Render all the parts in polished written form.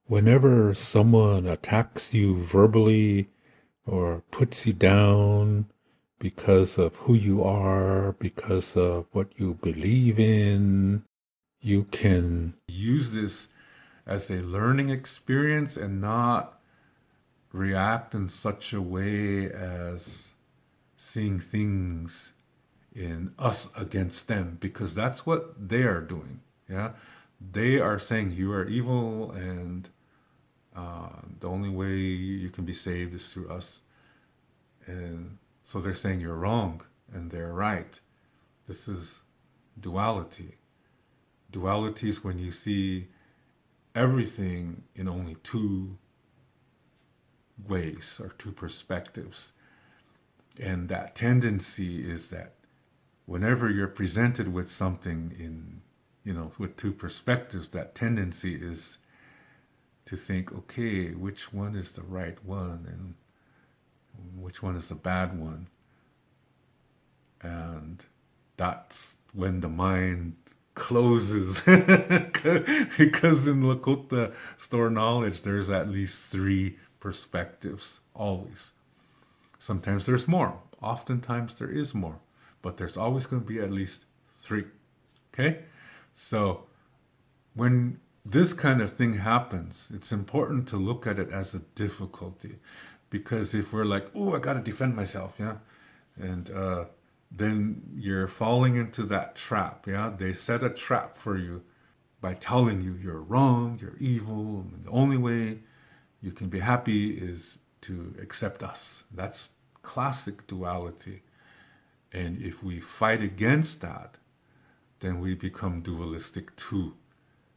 Whenever someone attacks you verbally or puts you down because of who you are, because of what you believe in, you can use this as a learning experience and not react in such a way as seeing things in us against them, because that's what they are doing. Yeah, they are saying you are evil, and the only way you can be saved is through us. And so they're saying you're wrong and they're right. This is duality. Duality is when you see everything in only two ways or two perspectives. And that tendency is that whenever you're presented with something in, with two perspectives, that tendency is to think, okay, which one is the right one and which one is the bad one. And that's when the mind closes. Because in Lakota Star Knowledge, there's at least three perspectives, always. Sometimes there's more. Oftentimes there is more. But there's always going to be at least three. Okay? So when this kind of thing happens, it's important to look at it as a difficulty. Because if we're like, oh, I got to defend myself, yeah? And then you're falling into that trap, yeah? They set a trap for you by telling you you're wrong, you're evil, and the only way you can be happy is to accept us. That's classic duality. And if we fight against that, then we become dualistic too.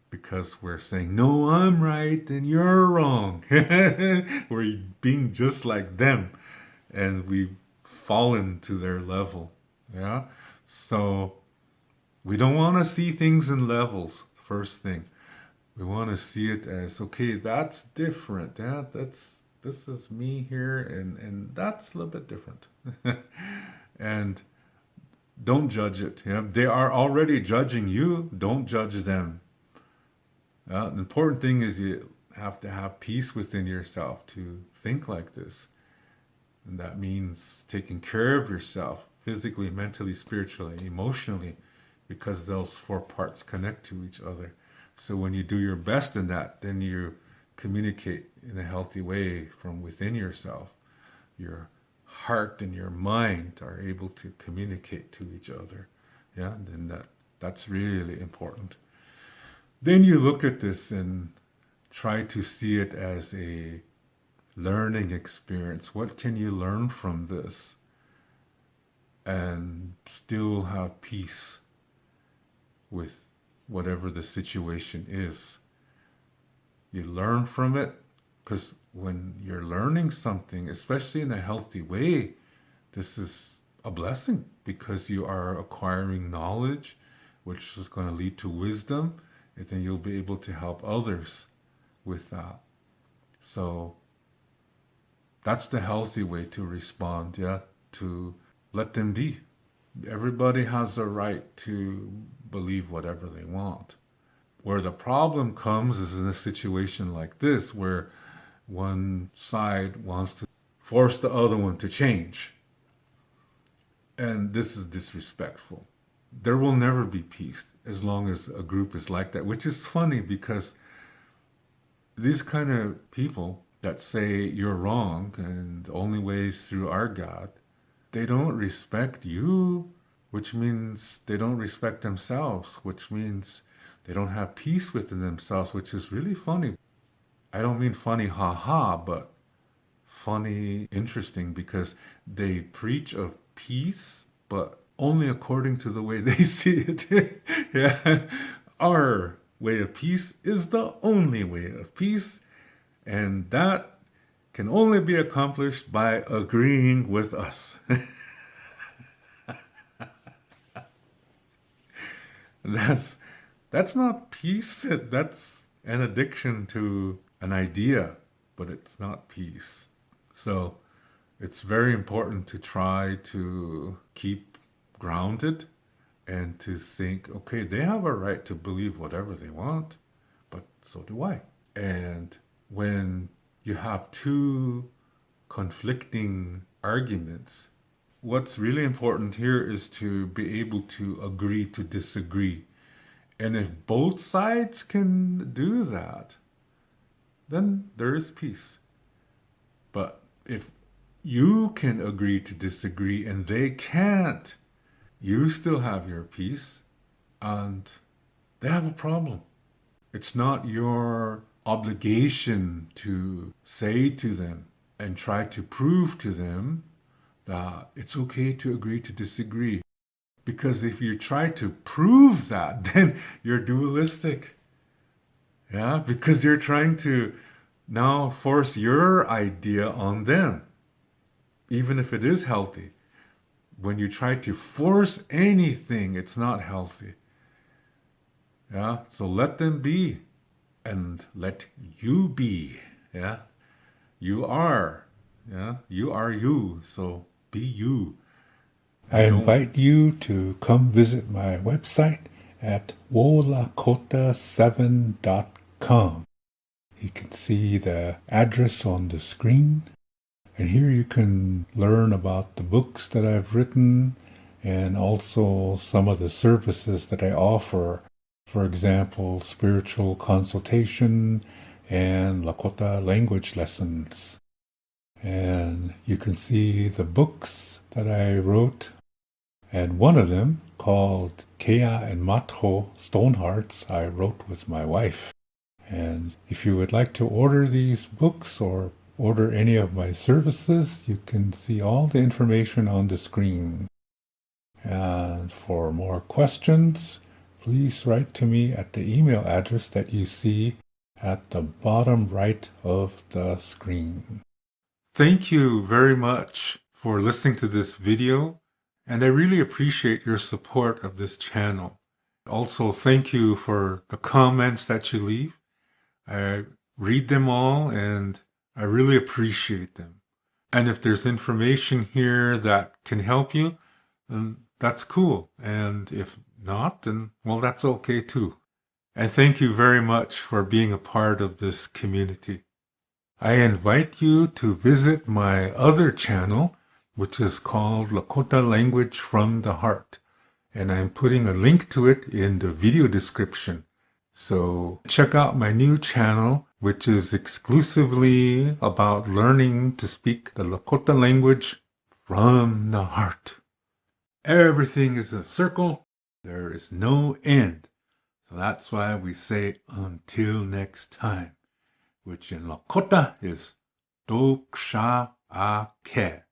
Because we're saying, no, I'm right and you're wrong. We're being just like them. And we've fallen to their level. Yeah? So we don't want to see things in levels, first thing. We want to see it as, okay, that's different. Yeah, this is me here, and that's a little bit different. And don't judge it. Yeah? They are already judging you. Don't judge them. The important thing is you have to have peace within yourself to think like this. And that means taking care of yourself physically, mentally, spiritually, emotionally, because those four parts connect to each other. So when you do your best in that, then you communicate in a healthy way from within yourself. Your heart and your mind are able to communicate to each other. Yeah, then that's really important. Then you look at this and try to see it as a learning experience. What can you learn from this and still have peace with whatever the situation is? You learn from it, because when you're learning something, especially in a healthy way, this is a blessing, because you are acquiring knowledge, which is going to lead to wisdom, and then you'll be able to help others with that. So that's the healthy way to respond, yeah, to let them be. Everybody has the right to believe whatever they want. Where the problem comes is in a situation like this, where one side wants to force the other one to change. And this is disrespectful. There will never be peace as long as a group is like that, which is funny, because these kind of people that say you're wrong and the only way is through our God, they don't respect you, which means they don't respect themselves, which means they don't have peace within themselves, which is really funny. I don't mean funny, ha ha, but funny, interesting, because they preach of peace, but only according to the way they see it. Yeah. Our way of peace is the only way of peace, and that can only be accomplished by agreeing with us. That's that's not peace. That's an addiction to an idea, but it's not peace. So it's very important to try to keep grounded and to think, okay, they have a right to believe whatever they want, but so do I. And when you have two conflicting arguments, what's really important here is to be able to agree to disagree. And if both sides can do that, then there is peace. But if you can agree to disagree and they can't, you still have your peace and they have a problem. It's not your obligation to say to them and try to prove to them that it's okay to agree to disagree. Because if you try to prove that, then you're dualistic. Yeah, because you're trying to now force your idea on them, even if it is healthy. When you try to force anything, it's not healthy. Yeah, so let them be and let you be. Yeah, you are. Yeah, you are you, so be you. I invite you to come visit my website at wolakota7.com. You can see the address on the screen. And here you can learn about the books that I've written and also some of the services that I offer. For example, spiritual consultation and Lakota language lessons. And you can see the books that I wrote. And one of them, called Keya Mato Stonehearts, I wrote with my wife. And if you would like to order these books or order any of my services, you can see all the information on the screen. And for more questions, please write to me at the email address that you see at the bottom right of the screen. Thank you very much for listening to this video, and I really appreciate your support of this channel. Also, thank you for the comments that you leave. I read them all and I really appreciate them. And if there's information here that can help you, then that's cool. And if not, then, well, that's okay too. And thank you very much for being a part of this community. I invite you to visit my other channel, which is called Lakota Language from the Heart. And I'm putting a link to it in the video description. So check out my new channel, which is exclusively about learning to speak the Lakota language from the heart. Everything is a circle. There is no end. So that's why we say until next time, which in Lakota is Doksha Ake.